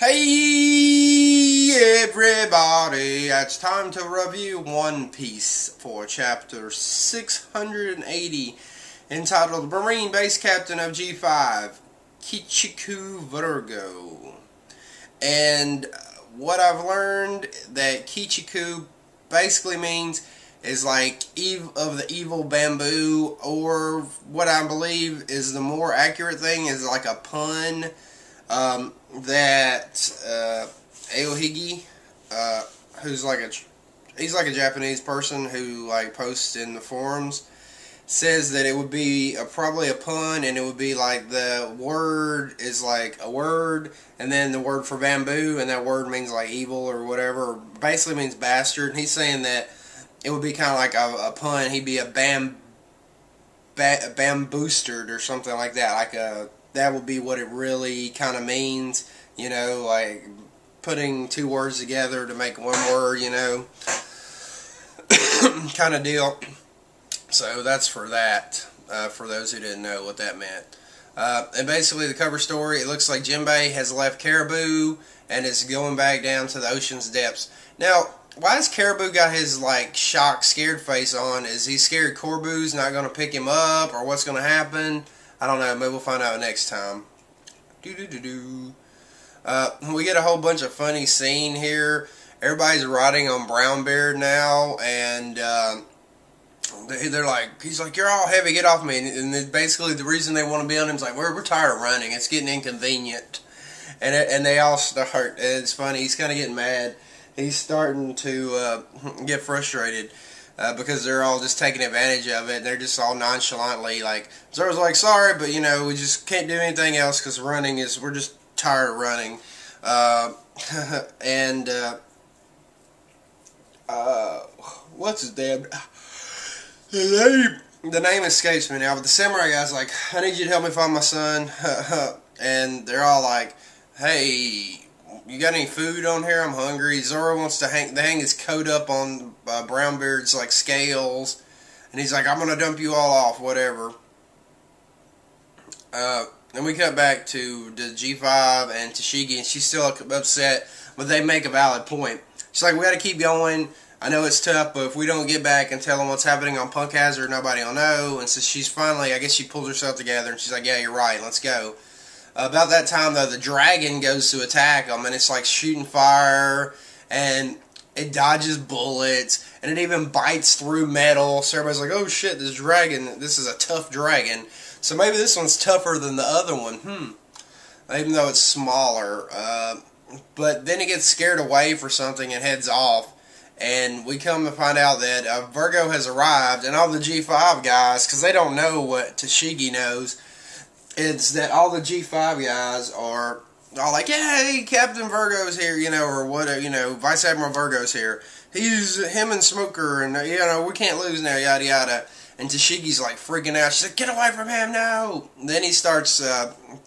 Hey everybody, it's time to review One Piece for chapter 680, entitled Marine Base Captain of G-5, Kichiku Vergo. And what I've learned that Kichiku basically means is like Eve of the evil bamboo, or what I believe is the more accurate thing is like a pun that Aohigi, who's like he's like a Japanese person who like posts in the forums, says that it would be probably a pun, and it would be like the word is like a word and then the word for bamboo, and that word means like evil or whatever, or basically means bastard. And he's saying that it would be kind of like a pun. He'd be a bamboostered or something like that, like that would be what it really kind of means, you know, like putting two words together to make one word, you know, kind of deal. So that's for that, for those who didn't know what that meant. And basically the cover story, it looks like Jinbei has left Caribou and is going back down to the ocean's depths. Now, why has Caribou got his like shocked, scared face on? Is he scared Corbu's not going to pick him up, or what's going to happen? I don't know. Maybe we'll find out next time. We get a whole bunch of funny scene here. Everybody's riding on Brownbeard now, and they're like, he's like, "You're all heavy, get off me." And basically the reason they want to be on him is like, we're tired of running. It's getting inconvenient. And they all start. It's funny. He's kind of getting mad. He's starting to get frustrated. Because they're all just taking advantage of it. They're just all nonchalantly like, Zoro's like, sorry, but you know, we just can't do anything else because running is, we're just tired of running. What's his damn, the name escapes me now, but the samurai guy's like, I need you to help me find my son. And they're all like, hey, you got any food on here? I'm hungry. Zoro wants to hang his coat up on Brownbeard's like scales, and he's like, I'm gonna dump you all off, whatever. Then we cut back to the G5 and Tashigi, and she's still upset, but they make a valid point. She's like, we gotta keep going. I know it's tough, but if we don't get back and tell them what's happening on Punk Hazard, nobody will know. And so she's finally, I guess she pulls herself together, and she's like, yeah, you're right, let's go. About that time, though, the dragon goes to attack them, and it's like shooting fire, and it dodges bullets, and it even bites through metal. So everybody's like, oh shit, this dragon, this is a tough dragon. So maybe this one's tougher than the other one, even though it's smaller. But then it gets scared away for something and heads off, and we come to find out that Vergo has arrived, and all the G5 guys, because they don't know what Tashigi knows, it's that all the G5 guys are all like, hey, Captain Vergo's here, you know, or whatever, you know, Vice Admiral Vergo's here. Him and Smoker, and, you know, we can't lose now, yada yada. And Tashigi's like freaking out. She's like, get away from him, no! And then he starts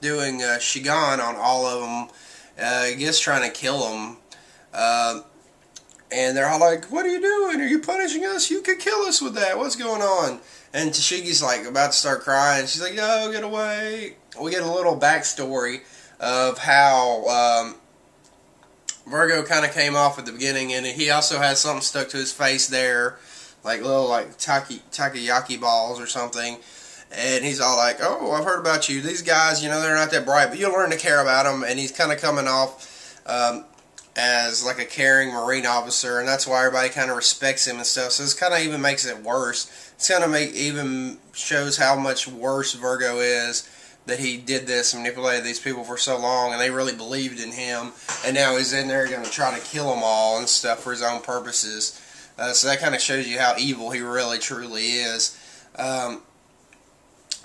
doing Shigan on all of them, I guess trying to kill them. And they're all like, what are you doing? Are you punishing us? You could kill us with that. What's going on? And Tashigi's like about to start crying. She's like, no, get away. We get a little backstory of how Vergo kind of came off at the beginning, and he also had something stuck to his face there, like little like takoyaki balls or something. And he's all like, oh, I've heard about you. These guys, you know, they're not that bright, but you'll learn to care about them. And he's kind of coming off as like a caring Marine officer, and that's why everybody kind of respects him and stuff. So this kind of even makes it worse. It's kind of even shows how much worse Vergo is, that he did this, manipulated these people for so long, and they really believed in him, and now he's in there going to try to kill them all and stuff for his own purposes. So that kind of shows you how evil he really truly is.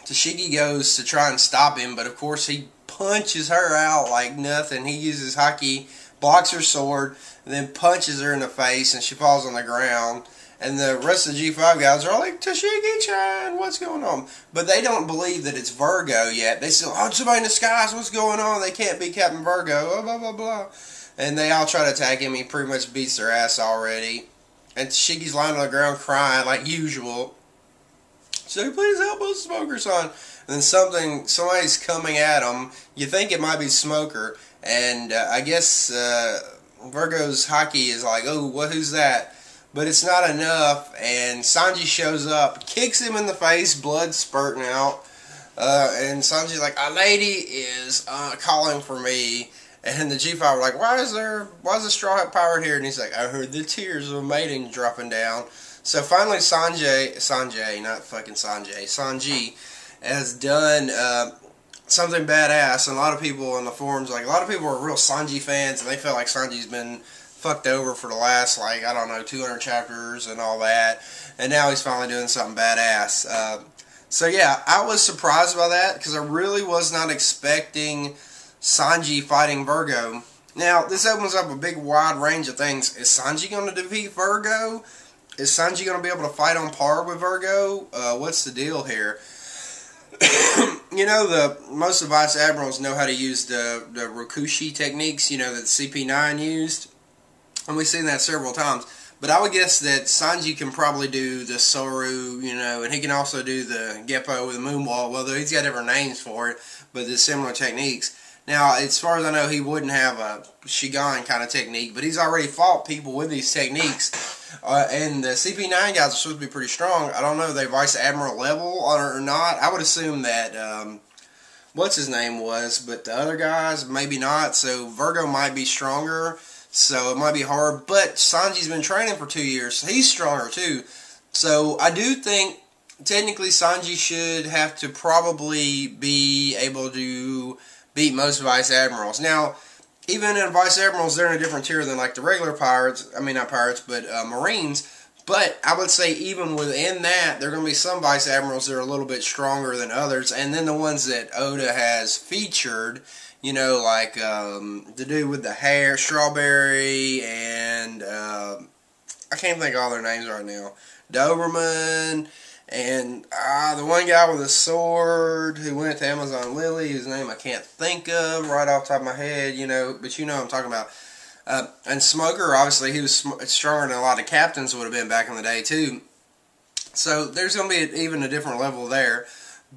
Tashigi goes to try and stop him, but of course he punches her out like nothing. He uses haki, blocks her sword, and then punches her in the face, and she falls on the ground. And the rest of the G5 guys are all like, Tashigi-chan, what's going on? But they don't believe that it's Vergo yet. They still, oh, somebody in the skies, what's going on? They can't be Captain Vergo, oh, blah, blah, blah. And they all try to attack him. He pretty much beats their ass already. And Tashigi's lying on the ground crying like usual. So please help us, Smoker-san. And then somebody's coming at him. You think it might be Smoker. And I guess Vergo's haki is like, oh, who's that? But it's not enough, and Sanji shows up, kicks him in the face, blood spurting out, and Sanji's like, a lady is calling for me. And the G-5 were like, why is the Straw Hat Pirate here? And he's like, I heard the tears of a maiden dropping down. So finally Sanji has done something badass, and a lot of people in the forums, like, a lot of people are real Sanji fans, and they feel like Sanji's been fucked over for the last, like, I don't know, 200 chapters and all that, and now he's finally doing something badass. So yeah, I was surprised by that, because I really was not expecting Sanji fighting Vergo. Now, this opens up a big wide range of things. Is Sanji going to defeat Vergo? Is Sanji going to be able to fight on par with Vergo? What's the deal here? You know, most of Vice Admirals know how to use the Rokushi techniques, you know, that CP9 used. And we've seen that several times. But I would guess that Sanji can probably do the Soru, you know, and he can also do the Geppo with the Moonwalk. Well, he's got different names for it, but there's similar techniques. Now, as far as I know, he wouldn't have a Shigan kind of technique, but he's already fought people with these techniques. And the CP9 guys are supposed to be pretty strong. I don't know if they're Vice Admiral level or not. I would assume that, what's his name was, but the other guys, maybe not. So Vergo might be stronger, so it might be hard. But Sanji's been training for 2 years, so he's stronger too. So I do think, technically, Sanji should have to probably be able to beat most Vice Admirals. Now, even in Vice Admirals, they're in a different tier than like the regular pirates. I mean, not pirates, but Marines. But I would say even within that, there are going to be some Vice Admirals that are a little bit stronger than others. And then the ones that Oda has featured, you know, like the dude with the hair, Strawberry, and I can't think of all their names right now. Doberman, and the one guy with a sword who went to Amazon Lily, whose name I can't think of right off the top of my head, you know, but you know what I'm talking about. And Smoker, obviously, he was stronger than a lot of captains would have been back in the day, too. So there's going to be even a different level there.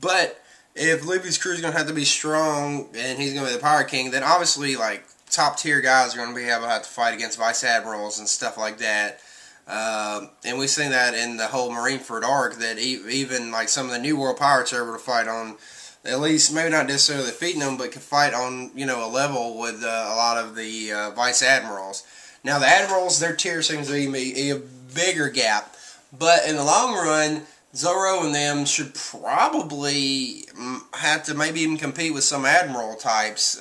But if Luffy's crew is going to have to be strong and he's going to be the Pirate King, then obviously, like, top-tier guys are going to be able to have to fight against Vice Admirals and stuff like that. And we've seen that in the whole Marineford arc, that even like some of the New World pirates are able to fight on, at least maybe not necessarily defeating them, but can fight on, you know, a level with a lot of the Vice Admirals. Now the Admirals, their tier seems to be a bigger gap, but in the long run, Zoro and them should probably have to maybe even compete with some Admiral types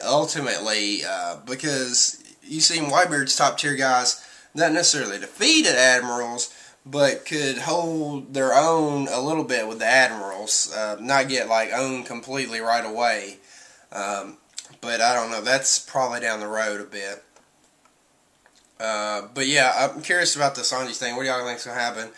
ultimately, because you see Whitebeard's top tier guys not necessarily defeated Admirals, but could hold their own a little bit with the Admirals, not get like owned completely right away. But I don't know, that's probably down the road a bit. But yeah, I'm curious about the Sanji thing. What do y'all think's going to happen?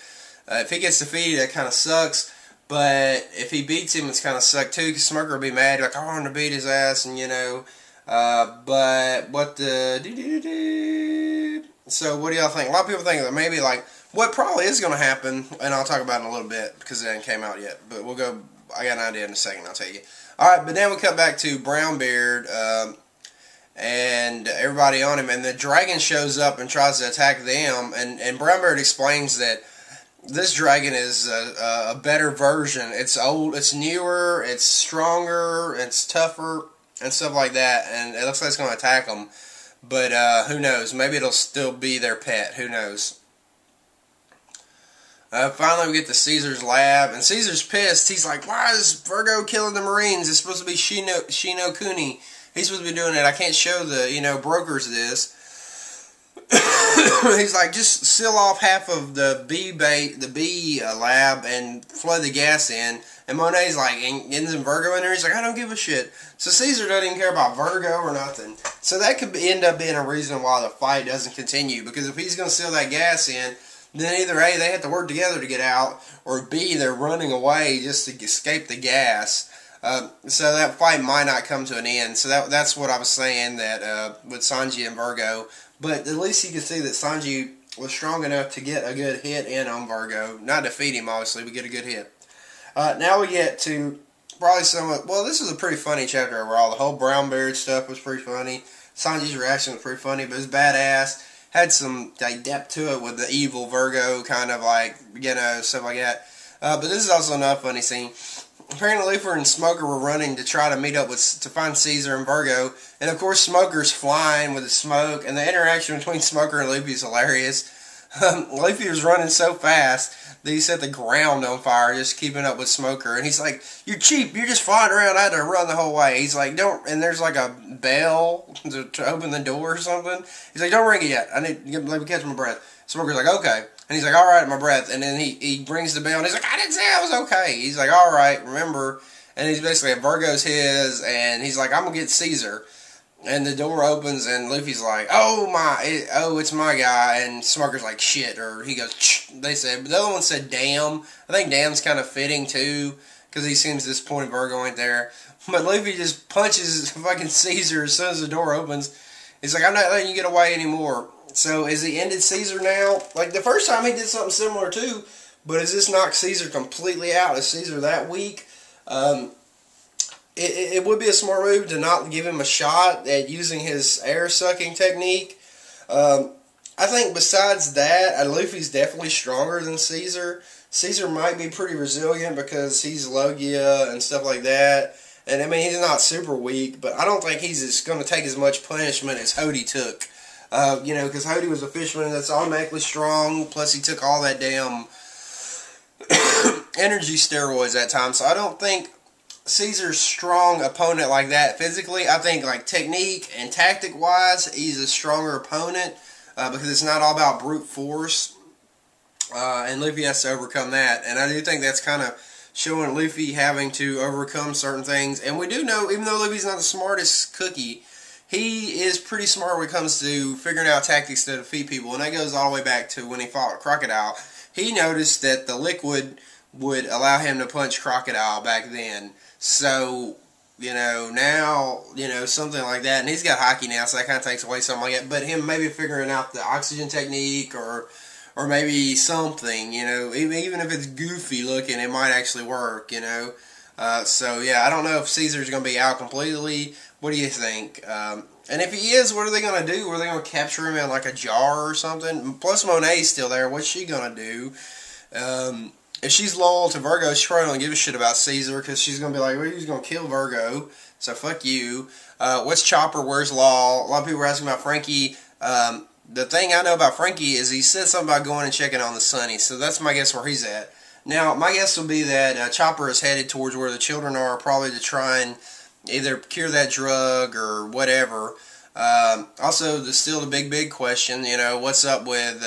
If he gets defeated, that kind of sucks, but if he beats him, it's kind of suck too, because Smirker will be mad, like, I want him to beat his ass, and you know, but what the... So what do y'all think? A lot of people think that maybe like what probably is going to happen, and I'll talk about it in a little bit because it hasn't came out yet. But we'll go. I got an idea in a second. I'll tell you. All right, but then we cut back to Brownbeard and everybody on him, and the dragon shows up and tries to attack them. And Brownbeard explains that this dragon is a better version. It's old. It's newer. It's stronger. It's tougher and stuff like that. And it looks like it's going to attack them. But who knows? Maybe it'll still be their pet. Who knows? Finally, we get to Caesar's lab, and Caesar's pissed. He's like, "Why is Vergo killing the Marines? It's supposed to be Shino Kuni. He's supposed to be doing it. I can't show the brokers this." He's like, "Just seal off half of the bee lab, and flood the gas in." And Monet's like, "Isn't some Vergo in there?" He's like, "I don't give a shit." So Caesar doesn't even care about Vergo or nothing. So that could end up being a reason why the fight doesn't continue. Because if he's going to seal that gas in, then either A, they have to work together to get out, or B, they're running away just to escape the gas. So that fight might not come to an end. So that's what I was saying, that with Sanji and Vergo. But at least you can see that Sanji was strong enough to get a good hit in on Vergo. Not defeat him, obviously, but get a good hit. Now we get to probably somewhat. Well, this was a pretty funny chapter overall. The whole brown beard stuff was pretty funny. Sanji's reaction was pretty funny, but it was badass. Had some like depth to it with the evil Vergo kind of like, you know, stuff like that. But this is also another funny scene. Apparently, Luffy and Smoker were running to try to meet up to find Caesar and Vergo, and of course Smoker's flying with the smoke, and the interaction between Smoker and Luffy is hilarious. Luffy was running so fast that he set the ground on fire just keeping up with Smoker, and he's like, "You're cheap, you're just flying around, I had to run the whole way." He's like, "Don't," and there's like a bell to open the door or something. He's like, "Don't ring it yet, I need to let me catch my breath." Smoker's like, "Okay." And he's like, "Alright, my breath." And then he rings the bell and he's like, "I didn't say I was okay." He's like, "Alright, remember." And he's basically, Virgo's his, and he's like, "I'm gonna get Caesar." And the door opens and Luffy's like, it's my guy. And Smoker's like, "Shit," or he goes, "Ch." They said, but the other one said, "Damn." I think "damn's" kind of fitting too, because he seems disappointed Vergo ain't there. But Luffy just punches fucking Caesar as soon as the door opens. He's like, "I'm not letting you get away anymore." So, is he ended Caesar now? Like, the first time he did something similar too, but has this knocked Caesar completely out? Is Caesar that weak? It would be a smart move to not give him a shot at using his air-sucking technique. I think besides that, Luffy's definitely stronger than Caesar. Caesar might be pretty resilient because he's Logia and stuff like that. And, I mean, he's not super weak, but I don't think he's going to take as much punishment as Hody took. You know, because Hody was a fisherman that's automatically strong, plus he took all that damn energy steroids that time. So I don't think Caesar's strong opponent like that physically. I think like technique and tactic wise, he's a stronger opponent because it's not all about brute force. And Luffy has to overcome that. And I do think that's kind of showing Luffy having to overcome certain things. And we do know, even though Luffy's not the smartest cookie, he is pretty smart when it comes to figuring out tactics to defeat people. And that goes all the way back to when he fought Crocodile. He noticed that the liquid would allow him to punch Crocodile back then. So, you know, now, you know, something like that. And he's got hockey now, so that kind of takes away something like that. But him maybe figuring out the oxygen technique or maybe something, you know, even if it's goofy looking, it might actually work, you know. So, yeah, I don't know if Caesar's going to be out completely. What do you think? And if he is, what are they going to do? Are they going to capture him in like a jar or something? Plus, Monet's still there. What's she going to do? If she's loyal to Vergo, she probably don't give a shit about Caesar because she's going to be like, well, he's going to kill Vergo, so fuck you. What's Chopper? Where's Law? A lot of people are asking about Frankie. The thing I know about Frankie is he said something about going and checking on the Sunny, so that's my guess where he's at. Now, my guess will be that Chopper is headed towards where the children are, probably to try and either cure that drug or whatever. Also, still the big question, you know, what's up with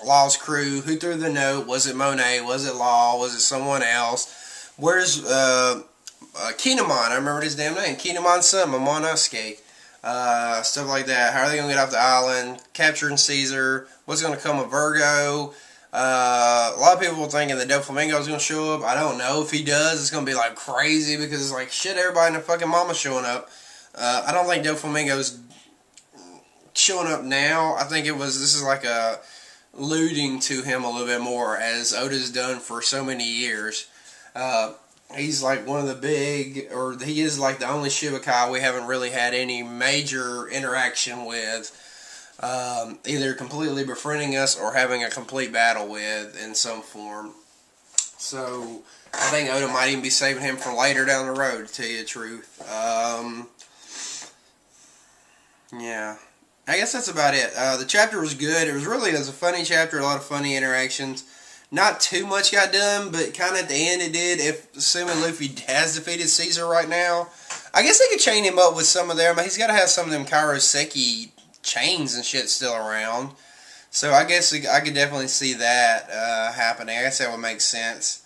Law's crew? Who threw the note? Was it Monet? Was it Law? Was it someone else? Where's Kinemon? I remember his damn name. Kinemon's son, Momonosuke. Stuff like that. How are they going to get off the island? Capturing Caesar. What's going to come of Vergo? A lot of people were thinking that Doflamingo is going to show up. I don't know if he does. It's going to be like crazy because it's like shit. Everybody in the fucking mama's showing up. I don't think Doflamingo's showing up now. I think this is like a alluding to him a little bit more as Oda's done for so many years. He's like one of the big, or he is like the only Shichibukai we haven't really had any major interaction with. Either completely befriending us or having a complete battle with in some form. So, I think Oda might even be saving him for later down the road, to tell you the truth. Yeah. I guess that's about it. The chapter was good. It was a funny chapter, a lot of funny interactions. Not too much got done, but kind of at the end it did, assuming Luffy has defeated Caesar right now. I guess they could chain him up with some of them. He's got to have some of them Kairoseki chains and shit still around. So I guess I could definitely see that happening. I guess that would make sense.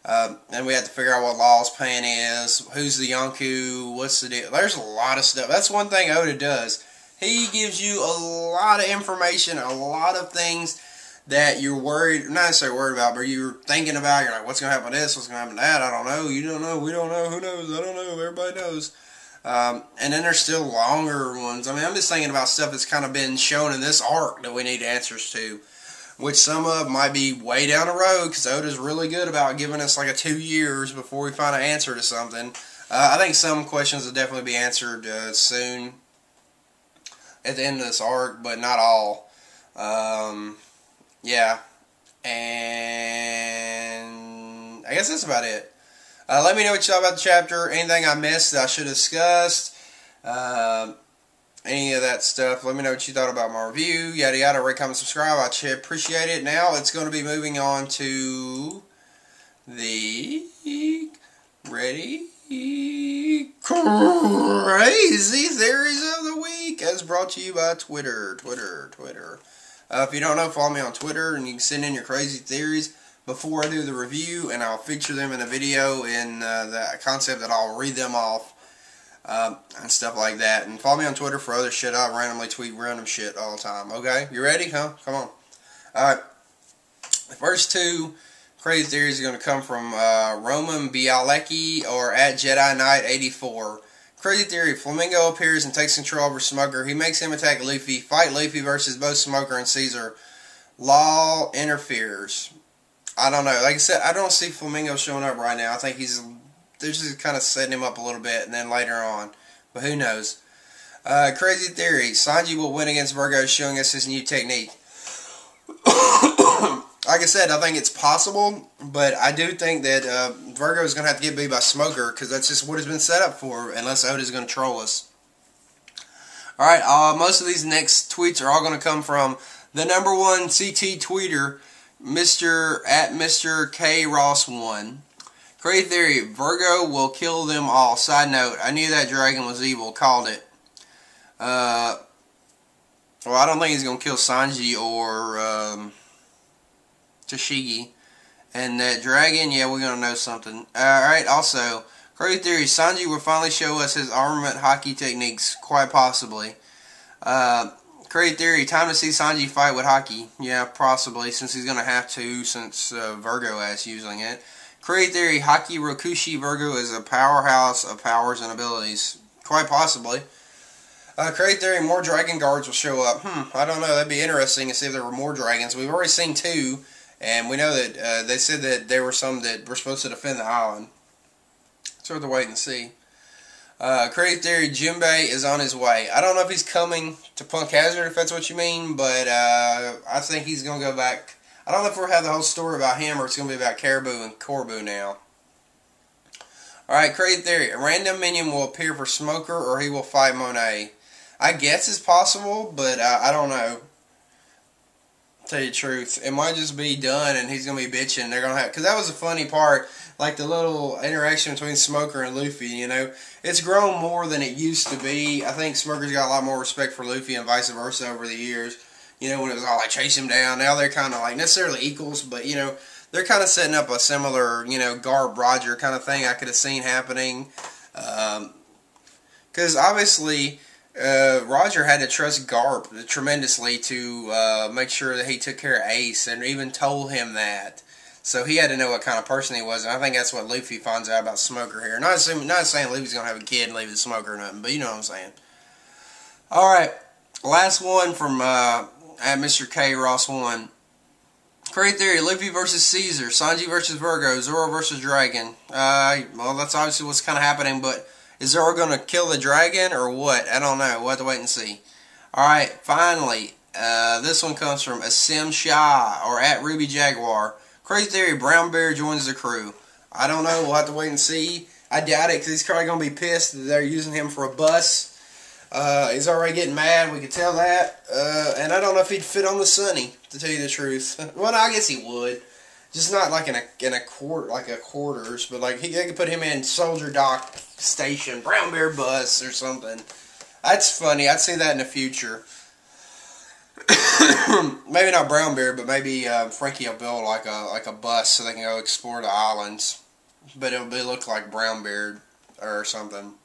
And we have to figure out what Law's plan is. Who's the Yonkou? What's the deal? There's a lot of stuff. That's one thing Oda does. He gives you a lot of information, a lot of things that you're worried, not necessarily worried about, but you're thinking about. You're like, what's going to happen to this? What's going to happen to that? I don't know. You don't know. We don't know. Who knows? I don't know. Everybody knows. And then there's still longer ones. I mean, I'm just thinking about stuff that's kind of been shown in this arc that we need answers to. which some of might be way down the road, because Oda's really good about giving us like a 2 years before we find an answer to something. I think some questions will definitely be answered soon at the end of this arc, but not all. Yeah, and I guess that's about it. Let me know what you thought about the chapter, anything I missed that I should have discussed, any of that stuff. Let me know what you thought about my review, yada yada, rate, comment, subscribe. I appreciate it. Now it's going to be moving on to the crazy theories of the week, as brought to you by Twitter. If you don't know, follow me on Twitter, and you can send in your crazy theories before I do the review, and I'll feature them in a video in the concept that I'll read them off and stuff like that. And follow me on Twitter for other shit. I randomly tweet random shit all the time. Okay, you ready? Huh? Come on. All right. The first two crazy theories are going to come from Roman Bialecki or at Jedi Knight 84. Crazy theory: Flamingo appears and takes control over Smoker. He makes him attack Luffy. Fight Luffy versus both Smoker and Caesar. Law interferes. I don't know. Like I said, I don't see Flamingo showing up right now. I think they're just kind of setting him up a little bit, and then later on. But who knows? Crazy theory: Sanji will win against Vergo, showing us his new technique. Like I said, I think it's possible, but I do think that Vergo is going to have to get beat by Smoker, because that's just what it's been set up for, unless Oda's going to troll us. Alright, most of these next tweets are all going to come from the #1 CT tweeter, Mr. K. Ross 1. Crazy theory: Vergo will kill them all. Side note: I knew that dragon was evil. Called it. Well, I don't think he's gonna kill Sanji or Tashigi. And that dragon, yeah, we're gonna know something. Alright, also, crazy theory: Sanji will finally show us his armament Haki techniques, quite possibly. Crazy theory: time to see Sanji fight with Haki. Yeah, possibly, since he's gonna have to, since Vergo is using it. Crazy theory: Haki Rokushi Vergo is a powerhouse of powers and abilities. Quite possibly. Crazy theory: more dragon guards will show up. I don't know. That'd be interesting to see if there were more dragons. We've already seen 2, and we know that they said that there were some that were supposed to defend the island. So we'll have to wait and see. Crazy theory: Jinbei is on his way. I don't know if he's coming to Punk Hazard, if that's what you mean, but I think he's going to go back. I don't know if we'll have the whole story about him, or it's going to be about Caribou and Corbu now. Alright, crazy theory: a random minion will appear for Smoker, or he will fight Monet. I guess it's possible, but I don't know. Tell you the truth, it might just be done, and he's gonna be bitching. They're gonna have, because that was a funny part, like the little interaction between Smoker and Luffy. You know, it's grown more than it used to be. I think Smoker's got a lot more respect for Luffy, and vice versa over the years. You know, when it was all like chase him down. Now they're kind of like necessarily equals, but you know, they're kind of setting up a similar, you know, Garb Roger kind of thing. I could have seen happening, because obviously. Roger had to trust Garp tremendously to make sure that he took care of Ace, and even told him that. So he had to know what kind of person he was, and I think that's what Luffy finds out about Smoker here. Not saying Luffy's gonna have a kid and leave the Smoker or nothing, but you know what I'm saying. All right, last one from at Mr. K Ross 1. Crazy theory: Luffy versus Caesar, Sanji versus Vergo, Zoro versus Dragon. Well, that's obviously what's kind of happening, but. Is Zoro going to kill the dragon or what? I don't know. We'll have to wait and see. Alright, finally, this one comes from Asim Shah or at Ruby Jaguar. Crazy theory: Brown Bear joins the crew. I don't know. We'll have to wait and see. I doubt it, because he's probably going to be pissed that they're using him for a bus. He's already getting mad. We could tell that. And I don't know if he'd fit on the Sunny, to tell you the truth. Well, no, I guess he would. Just not like in a quarters, but like they could put him in Soldier Dock Station, Brown Bear bus or something. That's funny. I'd see that in the future. Maybe not Brown Bear, but maybe Frankie will build like a bus so they can go explore the islands. But it'll look like Brown Bear or something.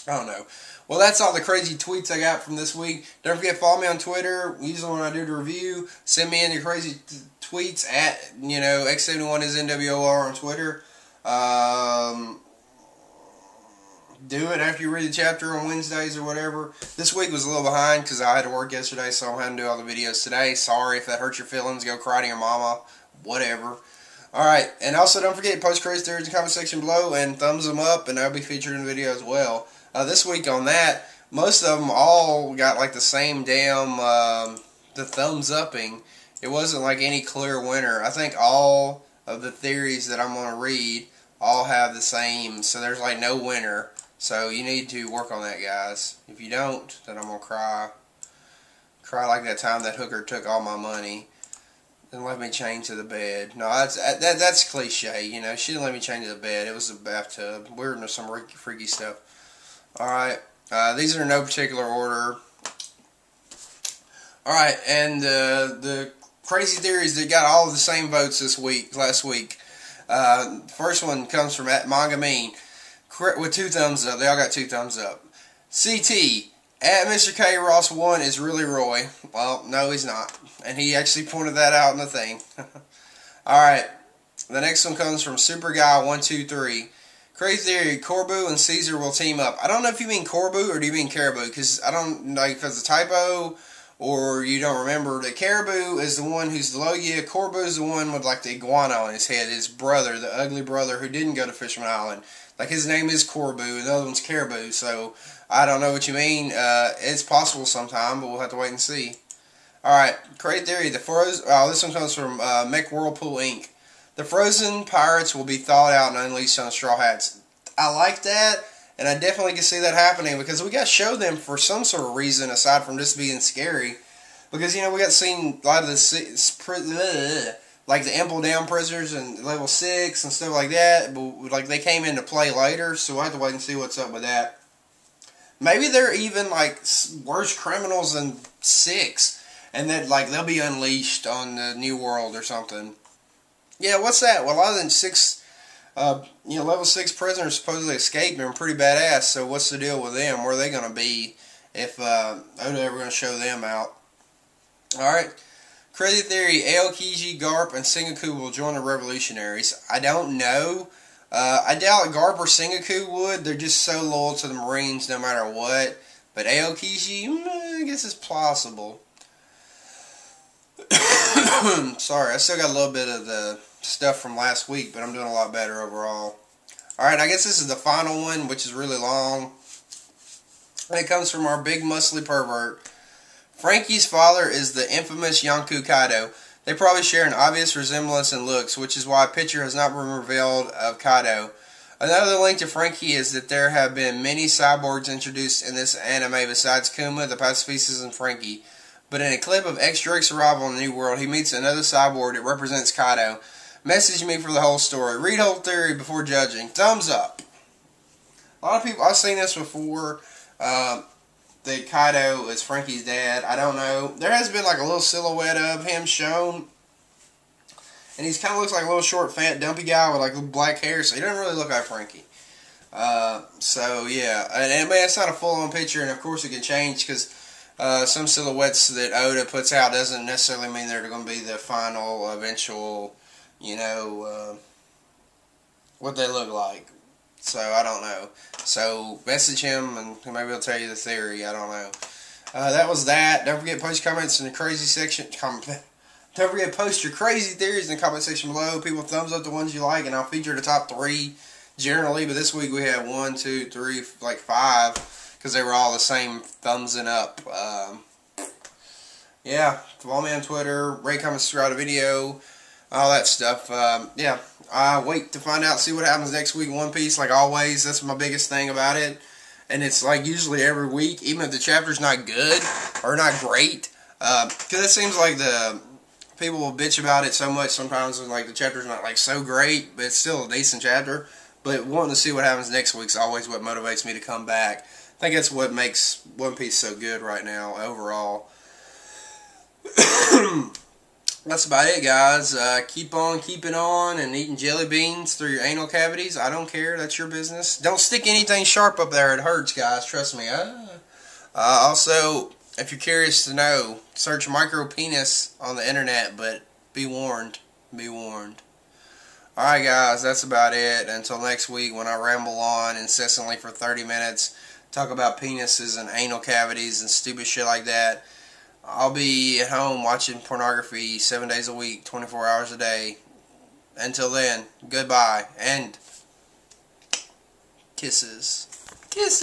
I don't know. Well, that's all the crazy tweets I got from this week. Don't forget to follow me on Twitter. Usually when I do the review, send me in your crazy tweets at, you know, X71 is NWOR on Twitter. do it after you read the chapter on Wednesdays or whatever. This week was a little behind because I had to work yesterday, so I'm having to do all the videos today. Sorry if that hurts your feelings. Go cry to your mama. Whatever. Alright, and also don't forget, post crazy theories in the comment section below and thumbs them up, and they'll be featured in the video as well. This week on that, most of them all got like the same damn, the thumbs upping. It wasn't like any clear winner. I think all of the theories that I'm going to read all have the same, so there's like no winner. So you need to work on that, guys. If you don't, then I'm going to cry. Cry like that time that hooker took all my money and let me change to the bed. No, that's cliche, you know. She didn't let me change to the bed. It was a bathtub. We were into some freaky stuff. Alright, these are in no particular order. Alright, and the crazy theories that got all of the same votes last week. First one comes from Manga Mean with 2 thumbs up. They all got 2 thumbs up. CT at Mr. K Ross 1 is really Roy. Well, no, he's not, and he actually pointed that out in the thing. All right, the next one comes from Super Guy 123. Crazy theory: Corbu and Caesar will team up. I don't know if you mean Corbu or do you mean Caribou, because I don't know if it's a typo or you don't remember that Caribou is the one who's the Logia. Corbu is the one with like the iguana on his head. His brother, the ugly brother who didn't go to Fisherman Island. Like his name is Corbu and the other one's Caribou. So I don't know what you mean. It's possible sometime, but we'll have to wait and see. Alright, crazy theory. This one comes from Mech Whirlpool Inc. The frozen pirates will be thawed out and unleashed on Straw Hats. I like that, and I definitely can see that happening because we got to show them for some sort of reason aside from just being scary. Because, you know, we got seen a lot of the like the Impel Down prisoners and level 6 and stuff like that, but like they came into play later, so we'll have to wait and see what's up with that. Maybe they're even like worse criminals than 6, and that like they'll be unleashed on the New World or something. Yeah, what's that? Well, a lot of them level 6 prisoners supposedly escaped and are pretty badass, so what's the deal with them? Where are they going to be if Oda ever going to show them out? Alright, crazy theory: Aokiji, Garp, and Sengoku will join the revolutionaries. I don't know. I doubt Garp or Sengoku would. They're just so loyal to the Marines no matter what. But Aokiji, I guess it's plausible. Sorry, I still got a little bit of the stuff from last week, but I'm doing a lot better overall. Alright, I guess this is the final one, which is really long. And it comes from our big muscly pervert. Frankie's father is the infamous Yonkou Kaido. They probably share an obvious resemblance in looks, which is why a picture has not been revealed of Kaido. Another link to Frankie is that there have been many cyborgs introduced in this anime besides Kuma, the pacifistas, and Frankie. But in a clip of X-Drake's arrival in the New World, he meets another cyborg that represents Kaido. Message me for the whole story. Read whole theory before judging. Thumbs up. A lot of people, I've seen this before, that Kaido is Frankie's dad. I don't know. There has been like a little silhouette of him shown, and he kind of looks like a little short, fat, dumpy guy with like black hair, so he doesn't really look like Frankie. So yeah, and I mean, it's not a full-on picture, and of course it can change because some silhouettes that Oda puts out doesn't necessarily mean they're going to be the final, eventual, you know, what they look like. So, I don't know. So, message him and maybe he'll tell you the theory. I don't know. That was that. Don't forget to post your comments in the crazy section. Don't forget to post your crazy theories in the comment section below. People thumbs up the ones you like, and I'll feature the top 3 generally. But this week we had 1, 2, 3, like 5, because they were all the same thumbsing up. Yeah. Follow me on Twitter. Rate, comment, subscribe to the video. All that stuff. Yeah. I wait to find out, see what happens next week in One Piece, like always. That's my biggest thing about it. And it's like usually every week, even if the chapter's not good or not great. Because it seems like the people will bitch about it so much sometimes, like the chapter's not like so great, but it's still a decent chapter. But wanting to see what happens next week is always what motivates me to come back. I think that's what makes One Piece so good right now, overall. That's about it, guys. Keep on keeping on and eating jelly beans through your anal cavities. I don't care. That's your business. Don't stick anything sharp up there. It hurts, guys. Trust me. Also, if you're curious to know, search micro penis on the internet, but be warned. Be warned. Alright guys, that's about it. Until next week when I ramble on incessantly for 30 minutes, talk about penises and anal cavities and stupid shit like that. I'll be at home watching pornography 7 days a week, 24 hours a day. Until then, goodbye and kisses. Kisses.